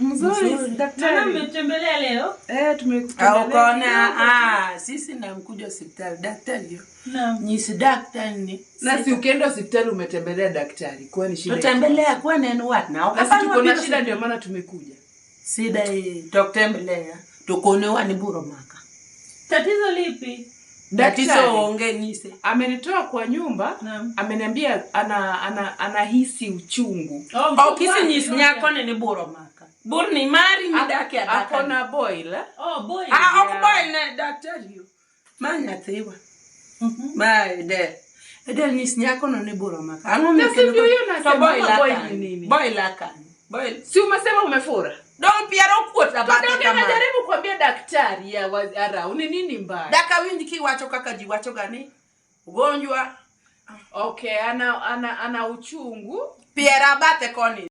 Mzuri, daktari. Mmetembelea leo? Tumekutembelea. Ukaona sisi na mkuja hospitali daktari yo. Naam. Nyisi daktari ni. Na si ukienda hospitali umetembelea daktari. Kwani shida? Tutembelea kwa nini watu na Basi tuko na shida ndio maana tumekuja. Shida hii tutembelea. Tukonewa ni buro maka. Tatizo lipi? Tatizo onge nise. Amenitoa kwa nyumba, ameniambia anahisi uchungu. Kisi nyisi nyako ni buro maka. Bur ni mari ni daki ya daka. Akona boil. Boil. Ako boil na daktari yo. Manya tiwa. De. Edel nyisi nyako ni buro maka. Ango mekelo. Boil ni nini? Boil akani. Boil. Si umesema umefura? Don piero kuota baki kama. Ndio najaribu kuambia daktari ya ara ni nini mbaya? Daka wingi kiwacho kaka jiwacho gani? Ugonjwa. Okay, ana uchungu. Piera bate koni.